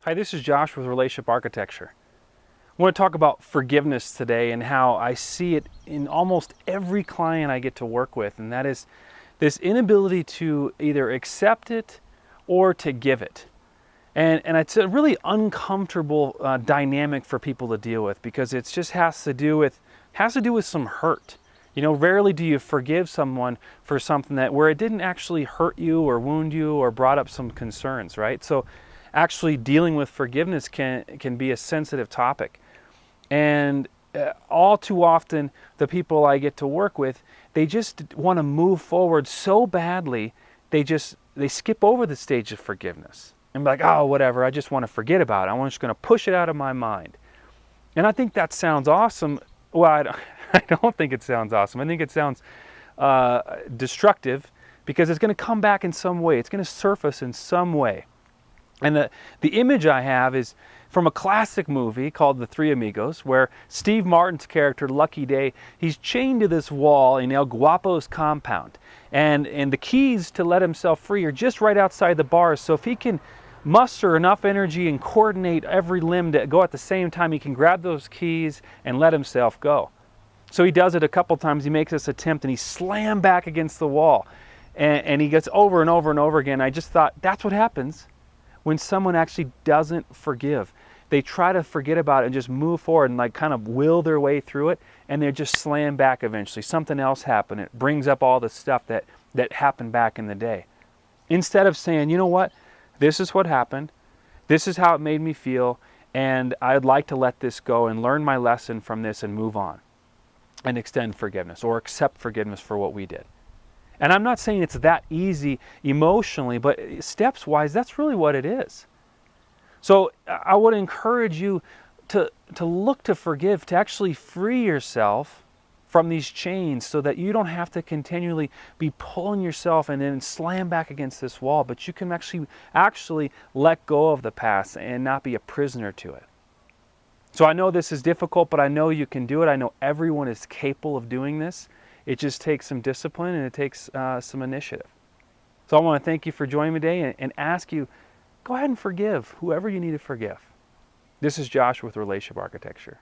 Hi, this is Josh with Relationship Architecture. I want to talk about forgiveness today and how I see it in almost every client I get to work with, and that is this inability to either accept it or to give it. And it's a really uncomfortable dynamic for people to deal with because it just has to do with some hurt. You know, rarely do you forgive someone for something where it didn't actually hurt you or wound you or brought up some concerns, right? So actually dealing with forgiveness can be a sensitive topic. And all too often, the people I get to work with, they just want to move forward so badly, they skip over the stage of forgiveness. And be like, oh, whatever, I just want to forget about it. I'm just going to push it out of my mind. And I think that sounds awesome. Well, I don't think it sounds awesome. I think it sounds destructive because it's going to come back in some way. It's going to surface in some way. And the image I have is from a classic movie called The Three Amigos, where Steve Martin's character, Lucky Day, he's chained to this wall in El Guapo's compound. And the keys to let himself free are just right outside the bars. So if he can muster enough energy and coordinate every limb to go at the same time, he can grab those keys and let himself go. So he does it a couple times. He makes this attempt and he slams back against the wall. And he gets over and over and over again. I just thought, that's what happens when someone actually doesn't forgive. They try to forget about it and just move forward and kind of will their way through it, and they're just slammed back eventually. Something else happened. It brings up all the stuff that happened back in the day. Instead of saying, you know what, this is what happened, this is how it made me feel, and I'd like to let this go and learn my lesson from this and move on and extend forgiveness or accept forgiveness for what we did. And I'm not saying it's that easy emotionally, but steps-wise, that's really what it is. So I would encourage you to look to forgive, to actually free yourself from these chains so that you don't have to continually be pulling yourself and then slam back against this wall, but you can actually let go of the past and not be a prisoner to it. So I know this is difficult, but I know you can do it. I know everyone is capable of doing this. It just takes some discipline and it takes some initiative. So I want to thank you for joining me today and ask you, go ahead and forgive whoever you need to forgive. This is Josh with Relationship Architecture.